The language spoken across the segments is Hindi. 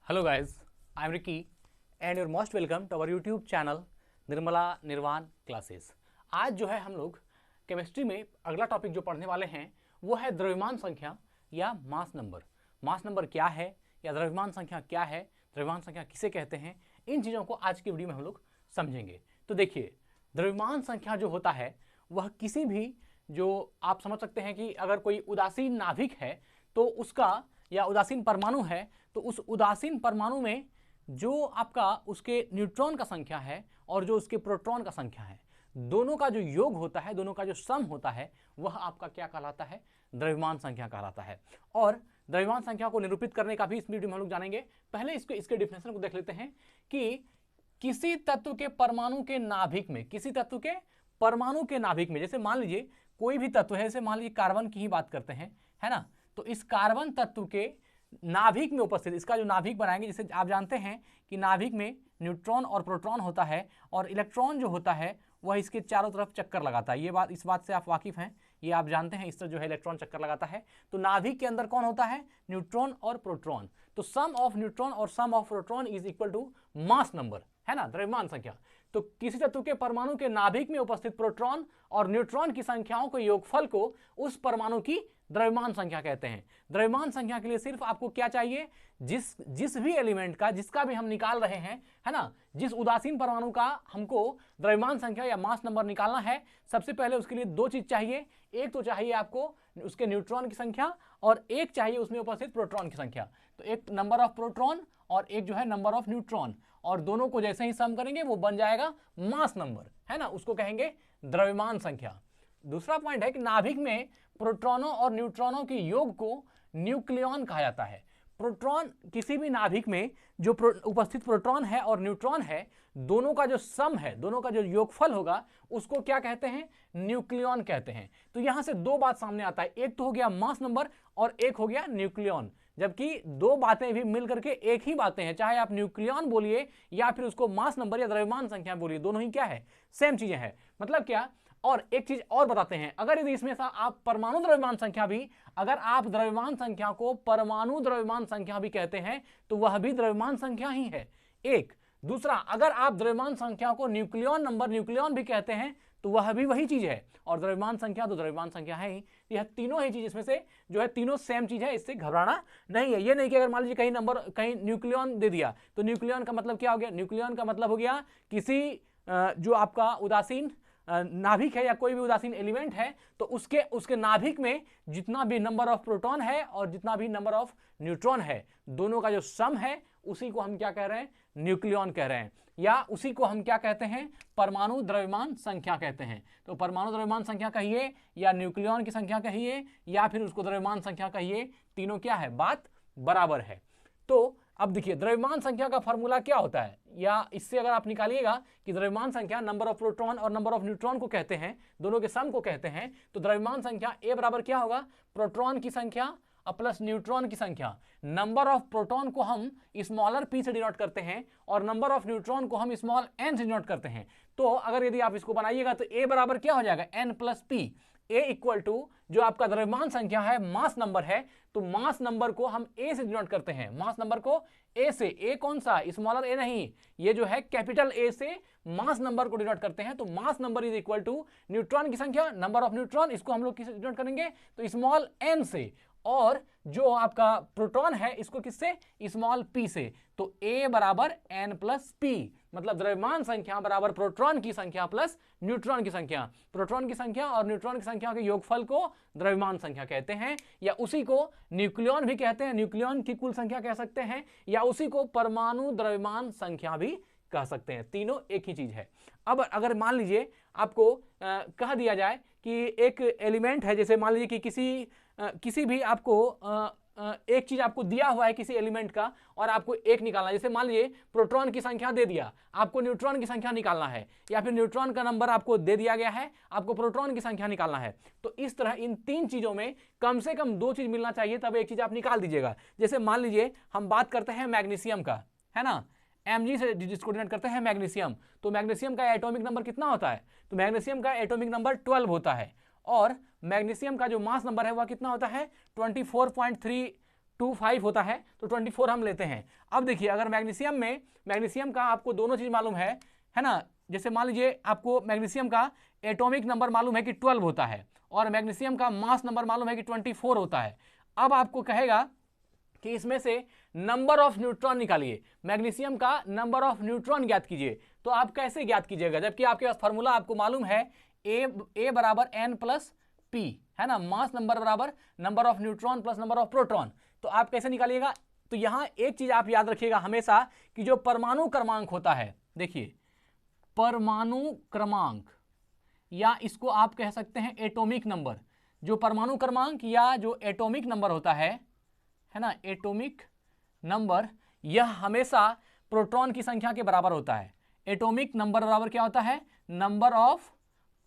Hello guys, I am Ricky and you're most welcome to our YouTube channel Nirmala निर्वाण क्लासेस। आज जो है हम लोग केमिस्ट्री में अगला टॉपिक जो पढ़ने वाले हैं वो है द्रव्यमान संख्या या मास नंबर। मास नंबर क्या है या द्रव्यमान संख्या क्या है, द्रव्यमान संख्या किसे कहते हैं, इन चीज़ों को आज की वीडियो में हम लोग समझेंगे। तो देखिए, द्रव्यमान संख्या जो होता है वह किसी भी, जो आप समझ सकते हैं कि अगर कोई उदासीन नाभिक है तो उसका, या उदासीन परमाणु है तो उस उदासीन परमाणु में जो आपका उसके न्यूट्रॉन का संख्या है और जो उसके प्रोटॉन का संख्या है, दोनों का जो योग होता है, दोनों का जो सम होता है, वह आपका क्या कहलाता है? द्रव्यमान संख्या कहलाता है। और द्रव्यमान संख्या को निरूपित करने का भी इस वीडियो में हम लोग जानेंगे। पहले इसके डिफिनेशन को देख लेते हैं कि किसी तत्व के परमाणु के नाभिक में, किसी तत्व के परमाणु के नाभिक में, जैसे मान लीजिए कोई भी तत्व है, जैसे मान लीजिए कार्बन की ही बात करते हैं, है ना, तो इस कार्बन तत्व के नाभिक में उपस्थित, इसका जो नाभिक बनाएंगे, जैसे आप जानते हैं कि नाभिक में न्यूट्रॉन और प्रोटॉन होता है और इलेक्ट्रॉन जो होता है वह इसके चारों तरफ चक्कर लगाता है। इस बात से आप वाकिफ हैं, ये आप जानते हैं, इस तरह जो है इलेक्ट्रॉन चक्कर लगाता है। तो नाभिक के अंदर कौन होता है? न्यूट्रॉन और प्रोटॉन। तो सम ऑफ न्यूट्रॉन और some of proton is equal to mass number, है ना, द्रव्यमान संख्या। तो किसी तत्व के परमाणु के नाभिक में उपस्थित प्रोटॉन और न्यूट्रॉन की संख्याओं के योगफल को उस परमाणु की द्रव्यमान संख्या कहते हैं। द्रव्यमान संख्या के लिए सिर्फ आपको क्या चाहिए? जिस भी एलिमेंट का, जिसका भी हम निकाल रहे हैं, है ना, जिस उदासीन परमाणु का हमको द्रव्यमान संख्या या मास नंबर निकालना है, सबसे पहले उसके लिए दो चीज चाहिए। एक तो चाहिए आपको उसके न्यूट्रॉन की संख्या और एक चाहिए उसमें उपस्थित प्रोटॉन की संख्या। तो एक नंबर ऑफ प्रोटॉन और एक जो है नंबर ऑफ न्यूट्रॉन, और दोनों को जैसे ही सम करेंगे वो बन जाएगा मास नंबर, है ना, उसको कहेंगे द्रव्यमान संख्या। दूसरा पॉइंट है कि नाभिक में प्रोटॉनों और न्यूट्रॉनों के योग को न्यूक्लियॉन कहा जाता है। प्रोटॉन, किसी भी नाभिक में जो उपस्थित प्रोटॉन है और न्यूट्रॉन है, दोनों का जो सम है, दोनों का जो योगफल होगा, उसको क्या कहते हैं? न्यूक्लियॉन कहते हैं। तो यहां से दो बात सामने आता है, एक तो हो गया मास नंबर और एक हो गया न्यूक्लियॉन। जबकि दो बातें भी मिलकर के एक ही बातें हैं, चाहे आप न्यूक्लियॉन बोलिए या फिर उसको मास नंबर या द्रव्यमान संख्या बोलिए, दोनों ही क्या है? सेम चीजें हैं। मतलब क्या? और एक चीज और बताते हैं, अगर यदि इसमें आप परमाणु द्रव्यमान संख्या भी, अगर आप द्रव्यमान संख्या को परमाणु द्रव्यमान संख्या भी कहते हैं तो वह भी द्रव्यमान संख्या ही है। एक दूसरा, अगर आप द्रव्यमान संख्या को न्यूक्लियॉन नंबर, न्यूक्लियॉन भी कहते हैं तो वह भी वही चीज है। और द्रव्यमान संख्या तो द्रव्यमान संख्या है ही। यह तीनों ही चीज इसमें से जो है, तीनों सेम चीज है, इससे घबराना नहीं है। ये नहीं कि अगर मान लीजिए कहीं नंबर, कहीं न्यूक्लियॉन दे दिया तो न्यूक्लियॉन का मतलब क्या हो गया? न्यूक्लियॉन का मतलब हो गया किसी जो आपका उदासीन नाभिक है या कोई भी उदासीन एलिमेंट है, तो उसके नाभिक में जितना भी नंबर ऑफ प्रोटॉन है और जितना भी नंबर ऑफ न्यूट्रॉन है, दोनों का जो सम है, उसी को हम क्या कह रहे हैं? न्यूक्लियॉन कह रहे हैं, या उसी को हम क्या कहते हैं? परमाणु द्रव्यमान संख्या कहते हैं। तो परमाणु द्रव्यमान संख्या कहिए या न्यूक्लियॉन की संख्या कहिए या फिर उसको द्रव्यमान संख्या कहिए, तीनों क्या है? बात बराबर है। तो अब देखिए, द्रव्यमान संख्या का फॉर्मूला क्या होता है, या इससे अगर आप निकालिएगा कि द्रव्यमान संख्या नंबर ऑफ प्रोटॉन और नंबर ऑफ न्यूट्रॉन को कहते हैं, दोनों के सम को कहते हैं, तो द्रव्यमान संख्या ए बराबर क्या होगा? प्रोटॉन की संख्या प्लस न्यूट्रॉन की संख्या। नंबर ऑफ प्रोटॉन को हम स्मॉलर पी से डिनोट करते हैं और नंबर ऑफ न्यूट्रॉन को हम स्मॉल एन से डिनोट करते हैं। तो अगर यदि आप इसको बनाइएगा तो ए बराबर क्या हो जाएगा? N plus P. A equal to जो आपका द्रव्यमान संख्या है, मास नंबर है, तो मास नंबर को हम ए से डिनोट करते हैं। मास नंबर को ए से, ए कौन सा? स्मॉलर ए नहीं, ये जो है कैपिटल ए से मास नंबर को डिनोट करते हैं। तो mass number is equal to neutron की संख्या, नंबर ऑफ न्यूट्रॉन, इसको हम लोग किससे डिनोट करेंगे? तो स्मॉल एन से। और जो आपका प्रोटॉन है, इसको किससे? स्मॉल पी से। तो ए बराबर एन प्लस पी, मतलब द्रव्यमान संख्या बराबर प्रोटॉन की संख्या प्लस न्यूट्रॉन की संख्या। प्रोटॉन की संख्या और न्यूट्रॉन की संख्या के योगफल को द्रव्यमान संख्या कहते हैं, या उसी को न्यूक्लियॉन भी कहते हैं, न्यूक्लियॉन की कुल संख्या कह सकते हैं, या उसी को परमाणु द्रव्यमान संख्या भी कह सकते हैं। तीनों एक ही चीज है। अब अगर मान लीजिए आपको कह दिया जाए कि एक एलिमेंट है, जैसे मान लीजिए कि किसी भी आपको एक चीज आपको दिया हुआ है किसी एलिमेंट का और आपको एक निकालना है। जैसे मान लीजिए प्रोटॉन की संख्या दे दिया, आपको न्यूट्रॉन की संख्या निकालना है, या फिर न्यूट्रॉन का नंबर आपको दे दिया गया है, आपको प्रोटॉन की संख्या निकालना है। तो इस तरह इन तीन चीजों में कम से कम दो चीज मिलना चाहिए, तब एक चीज आप निकाल दीजिएगा। जैसे मान लीजिए हम बात करते हैं मैग्नीशियम का, है ना, Mg से जिसको डिनोट करते हैं मैग्नीशियम, तो मैग्नीशियम का एटॉमिक नंबर कितना होता है? तो मैग्नीशियम का एटॉमिक नंबर 12 होता है, और मैग्नीशियम का जो मास नंबर है वह कितना होता है? 24.3 25 होता है, तो 24 हम लेते हैं। अब देखिए अगर मैग्नीशियम का आपको दोनों चीज मालूम है ना, जैसे मान लीजिए आपको मैग्नीशियम का एटॉमिक नंबर मालूम है कि 12 होता है और मैग्नीशियम का मास नंबर मालूम है कि 24 होता है। अब आपको कहेगा कि इसमें से नंबर ऑफ न्यूट्रॉन निकालिए, मैग्नीशियम का नंबर ऑफ न्यूट्रॉन ज्ञात कीजिए। तो आप कैसे ज्ञात कीजिएगा, जबकि आपके पास फॉर्मूला आपको मालूम है ए बराबर एन प्लस पी, है ना, मास नंबर बराबर number of neutron plus number of proton. तो आप कैसे निकालिएगा, तो यहां एक चीज आप याद रखिएगा हमेशा कि जो परमाणु क्रमांक होता है, देखिए परमाणु क्रमांक या इसको आप कह सकते हैं एटॉमिक नंबर, जो परमाणु क्रमांक या जो एटॉमिक नंबर होता है ना, एटॉमिक नंबर, यह हमेशा प्रोटॉन की संख्या के बराबर होता है। एटॉमिक नंबर बराबर क्या होता है, नंबर ऑफ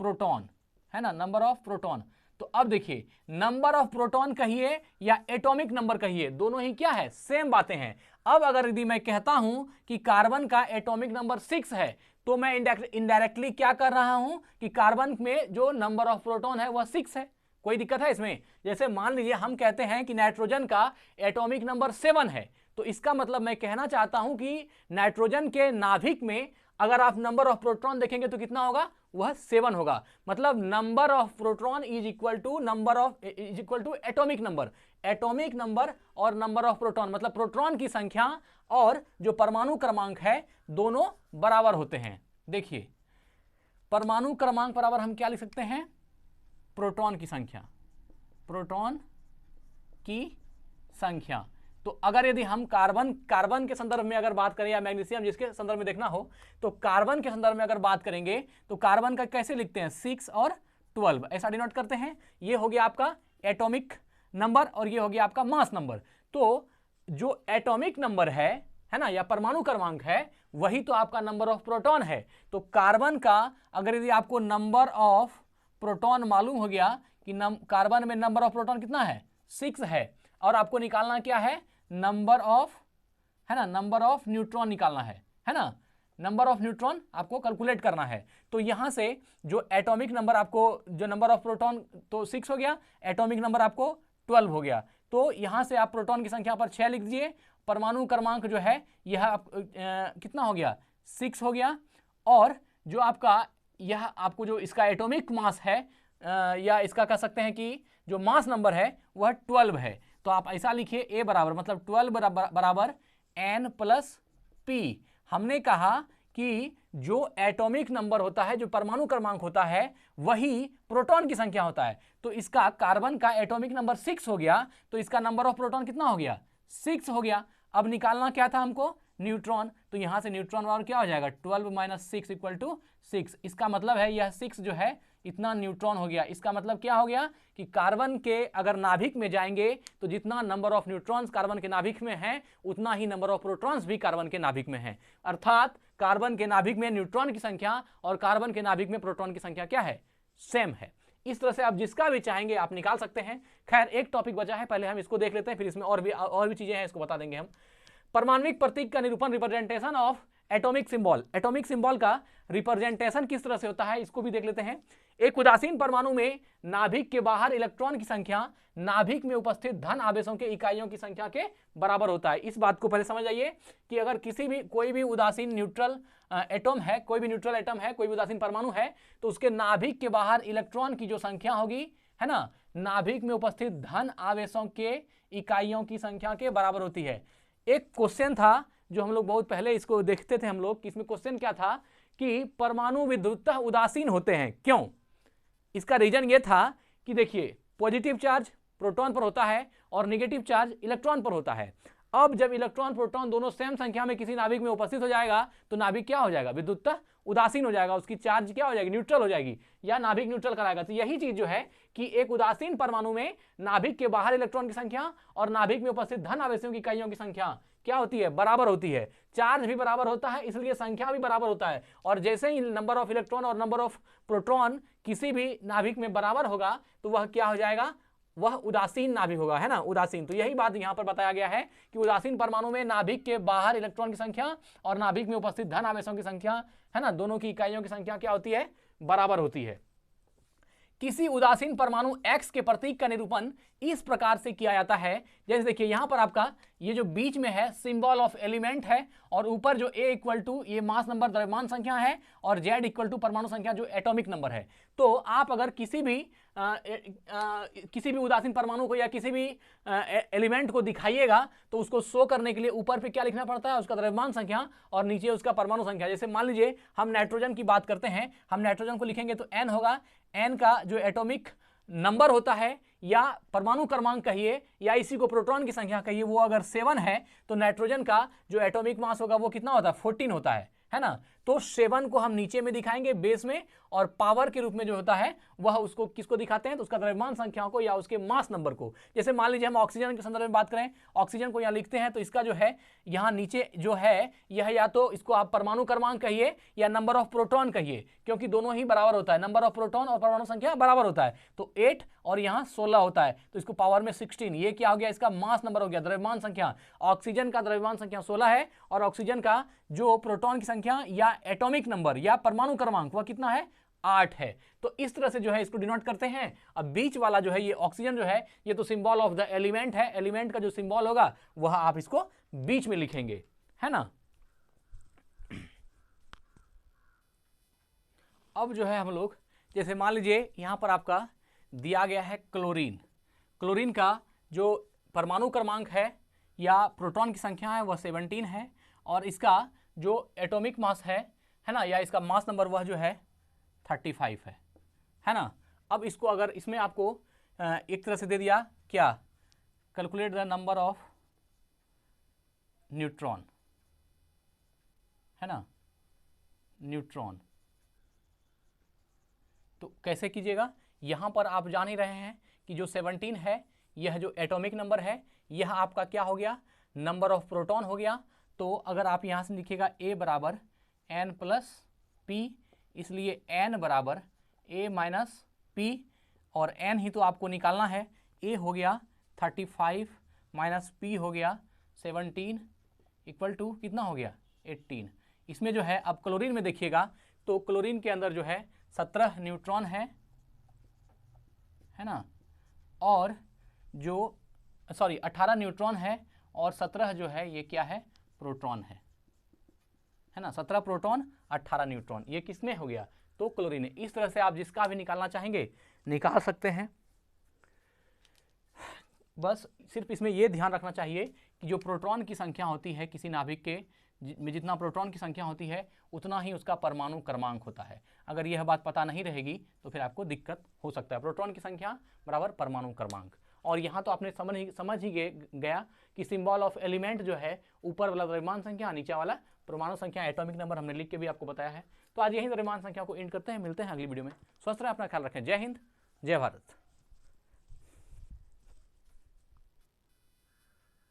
प्रोटॉन, है ना, नंबर ऑफ प्रोटॉन। तो अब देखिए नंबर ऑफ प्रोटॉन कहिए या एटॉमिक नंबर कहिए, दोनों ही क्या है, सेम बातें हैं। अब अगर यदि मैं कहता हूं कि कार्बन का एटॉमिक नंबर 6 है, तो मैं इनडायरेक्टली क्या कर रहा हूं कि कार्बन में जो नंबर ऑफ प्रोटॉन है वह 6 है। कोई दिक्कत है इसमें? जैसे मान लीजिए हम कहते हैं कि नाइट्रोजन का एटॉमिक नंबर 7 है, तो इसका मतलब मैं कहना चाहता हूं कि नाइट्रोजन के नाभिक में अगर आप नंबर ऑफ प्रोटॉन देखेंगे तो कितना होगा, वह 7 होगा। मतलब number of proton is equal to atomic number और नंबर ऑफ प्रोटॉन, मतलब प्रोटॉन की संख्या और जो परमाणु क्रमांक है दोनों बराबर होते हैं। देखिए परमाणु क्रमांक बराबर हम क्या लिख सकते हैं, प्रोटॉन की संख्या। तो अगर यदि हम कार्बन के संदर्भ में अगर बात करें या मैग्नीशियम जिसके संदर्भ में देखना हो, तो कार्बन के संदर्भ में अगर बात करेंगे तो कार्बन का कैसे लिखते हैं, 6 और 12 ऐसा डिनोट करते हैं। ये हो गया आपका एटॉमिक नंबर और ये हो गया आपका मास नंबर। तो जो एटॉमिक नंबर है ना, या परमाणु क्रमांक है, वही तो आपका नंबर ऑफ प्रोटॉन है। तो कार्बन का अगर यदि आपको नंबर ऑफ प्रोटॉन मालूम हो गया कि कार्बन में नंबर ऑफ प्रोटॉन कितना है, 6 है, और आपको निकालना क्या है, नंबर ऑफ, है ना, नंबर ऑफ न्यूट्रॉन निकालना है ना, नंबर ऑफ न्यूट्रॉन आपको कैलकुलेट करना है। तो यहां से जो एटॉमिक नंबर आपको, जो नंबर ऑफ प्रोटॉन तो 6 हो गया, एटॉमिक नंबर आपको 12 हो गया। तो यहां से आप प्रोटॉन की संख्या पर 6 लिख दीजिए, परमाणु क्रमांक जो है यह कितना हो गया, 6 हो गया, और जो आपका यह आपको जो इसका एटॉमिक मास है या इसका कह सकते हैं कि जो मास नंबर है वह 12 है। तो आप ऐसा लिखिए ए बराबर, मतलब 12 बराबर एन प्लस पी। हमने कहा कि जो एटॉमिक नंबर होता है, जो परमाणु क्रमांक होता है, वही प्रोटॉन की संख्या होता है। तो इसका कार्बन का एटॉमिक नंबर 6 हो गया, तो इसका नंबर ऑफ प्रोटॉन कितना हो गया, 6 हो गया। अब निकालना क्या था हमको, न्यूट्रॉन। तो यहां से न्यूट्रॉन बराबर क्या हो जाएगा, 12 माइनस 6 इक्वल टू 6। इसका मतलब है यह 6 जो है इतना न्यूट्रॉन हो गया। इसका मतलब क्या हो गया कि कार्बन के अगर नाभिक में जाएंगे तो जितना नंबर ऑफ न्यूट्रॉन्स कार्बन के नाभिक में है, उतना ही नंबर ऑफ प्रोटॉन्स भी कार्बन के नाभिक में है। अर्थात कार्बन के नाभिक में न्यूट्रॉन की संख्या और कार्बन के नाभिक में प्रोटॉन की संख्या क्या है, सेम है। इस तरह से आप जिसका भी चाहेंगे आप निकाल सकते हैं। खैर एक टॉपिक बचा है, पहले हम इसको देख लेते हैं, फिर इसमें और भी चीजें हैं, इसको बता देंगे हम। परमाणविक प्रतीक का निरूपण, representation of atomic symbol. Atomic symbol का रिप्रेजेंटेशन किस तरह से होता है, इसको भी देख लेते हैं। एक उदासीन परमाणु में नाभिक के बाहर इलेक्ट्रॉन की संख्या नाभिक में उपस्थित धन आवेशों के इकाइयों की संख्या के बराबर होता है। इस बात को पहले समझ जाइए कि अगर कोई भी उदासीन न्यूट्रल एटम है, कोई भी न्यूट्रल एटम है, कोई भी उदासीन परमाणु है, तो उसके नाभिक के बाहर इलेक्ट्रॉन की जो संख्या होगी, है ना, नाभिक में उपस्थित धन आवेशों के इकाइयों की संख्या के बराबर होती है। एक क्वेश्चन था जो हम लोग बहुत पहले इसको देखते थे हम लोग, कि इसमें क्वेश्चन क्या था कि परमाणु विद्युतः उदासीन होते हैं क्यों। इसका रीजन ये था कि देखिए पॉजिटिव चार्ज प्रोटॉन पर होता है और नेगेटिव चार्ज इलेक्ट्रॉन पर होता है। अब जब इलेक्ट्रॉन प्रोटॉन दोनों सेम संख्या में किसी नाभिक में उपस्थित हो जाएगा तो नाभिक क्या हो जाएगा, विद्युतः उदासीन हो जाएगा, उसकी चार्ज क्या हो जाएगी, न्यूट्रल हो जाएगी, या नाभिक न्यूट्रल कराएगा। तो यही चीज जो है कि एक उदासीन परमाणु में नाभिक के बाहर इलेक्ट्रॉन की संख्या और नाभिक में उपस्थित धन आवेशों की इकाइयों की संख्या क्या होती है, बराबर होती है। चार्ज भी बराबर होता है, इसलिए संख्या भी बराबर होता है। और जैसे ही नंबर ऑफ इलेक्ट्रॉन और नंबर ऑफ प्रोटॉन किसी भी नाभिक में बराबर होगा तो वह क्या हो जाएगा, वह उदासीन नाभिक होगा, है ना, उदासीन। तो यही बात यहां पर बताया गया है कि उदासीन परमाणु में नाभिक के बाहर इलेक्ट्रॉन की संख्या और नाभिक में उपस्थित धन आवेशों की संख्या, है ना, दोनों की इकाइयों की संख्या क्या होती है, बराबर होती है। किसी उदासीन परमाणु X के प्रतीक का निरूपण इस प्रकार से किया जाता है, जैसे देखिए यहां पर आपका ये जो बीच में है सिंबल ऑफ एलिमेंट है, और ऊपर जो A इक्वल टू ये मास नंबर द्रव्यमान संख्या है, और Z इक्वल टू परमाणु संख्या जो एटॉमिक नंबर है। तो आप अगर किसी भी उदासीन परमाणु को या किसी भी एलिमेंट को दिखाइएगा तो उसको शो करने के लिए ऊपर पे क्या लिखना पड़ता है, उसका द्रव्यमान संख्या, और नीचे उसका परमाणु संख्या। जैसे मान लीजिए हम नाइट्रोजन की बात करते हैं, हम नाइट्रोजन को लिखेंगे तो N होगा, N का जो एटॉमिक नंबर होता है या परमाणु क्रमांक कहिए या इसी को प्रोटॉन की संख्या कहिए, वो अगर 7 है तो नाइट्रोजन का जो एटॉमिक मास होगा वो कितना होता है, 14 होता है ना। तो 7 को हम नीचे में दिखाएंगे बेस में, और पावर के रूप में जो होता है वह उसको किसको दिखाते हैं, तो उसका द्रव्यमान संख्या को या उसके मास नंबर को। जैसे मान लीजिए हम ऑक्सीजन के संदर्भ में बात करें, ऑक्सीजन को यहाँ लिखते हैं तो इसका जो है यहाँ नीचे जो है यह या तो इसको आप परमाणु क्रमांक कहिए या नंबर ऑफ प्रोटॉन कहिए, क्योंकि दोनों ही बराबर होता है, नंबर ऑफ प्रोटॉन और परमाणु संख्या बराबर होता है। तो 8 और यहाँ 16 होता है, तो इसको पावर में 16, ये क्या हो गया, इसका मास नंबर हो गया, द्रव्यमान संख्या। ऑक्सीजन का द्रव्यमान संख्या 16 है, और ऑक्सीजन का जो प्रोटॉन की संख्या या एटॉमिक नंबर या परमाणु क्रमांक वह कितना है, 8 है। तो इस तरह से जो है इसको डिनोट करते हैं। अब बीच वाला जो है ये ऑक्सीजन जो है ये तो सिंबल ऑफ द एलिमेंट है, एलिमेंट का जो सिंबल होगा वह आप इसको बीच में लिखेंगे, है ना। अब जो है हम लोग जैसे मान लीजिए यहां पर आपका दिया गया है क्लोरीन, क्लोरीन का जो परमाणु क्रमांक है या प्रोटॉन की संख्या है वह 17 है, और इसका जो एटॉमिक मास है ना, या इसका मास नंबर वह जो है 35 है ना। अब इसको अगर इसमें आपको एक तरह से दे दिया क्या, calculate the number of neutron, है ना, न्यूट्रॉन, तो कैसे कीजिएगा, यहां पर आप जान ही रहे हैं कि जो 17 है यह जो एटॉमिक नंबर है यह आपका क्या हो गया, नंबर ऑफ प्रोटॉन हो गया। तो अगर आप यहां से लिखिएगा A बराबर N प्लस P, इसलिए N बराबर A माइनस P, और N ही तो आपको निकालना है। A हो गया 35 माइनस P हो गया 17 इक्वल टू कितना हो गया, 18। इसमें जो है अब क्लोरीन में देखिएगा तो क्लोरीन के अंदर जो है 17 न्यूट्रॉन है ना, और जो 18 न्यूट्रॉन है, और 17 जो है ये क्या है, प्रोटॉन है ना। 17 प्रोटॉन 18 न्यूट्रॉन, ये किसमें हो गया, तो क्लोरीन। इस तरह से आप जिसका भी निकालना चाहेंगे निकाल सकते हैं। बस सिर्फ इसमें यह ध्यान रखना चाहिए कि जो प्रोटॉन की संख्या होती है किसी नाभिक के में, जितना प्रोटॉन की संख्या होती है उतना ही उसका परमाणु क्रमांक होता है। अगर यह बात पता नहीं रहेगी तो फिर आपको दिक्कत हो सकता है। प्रोटॉन की संख्या बराबर परमाणु क्रमांक। और यहाँ तो आपने समझ ही गया कि सिंबल ऑफ एलिमेंट जो है ऊपर वाला द्रव्यमान संख्या, नीचे वाला परमाणु संख्या, एटॉमिक नंबर हमने लिख के भी आपको बताया है। तो आज यही द्रव्यमान संख्या को एंड करते हैं, मिलते हैं अगली वीडियो में। स्वस्थ रहें, अपना ख्याल रखें। जय हिंद, जय भारत।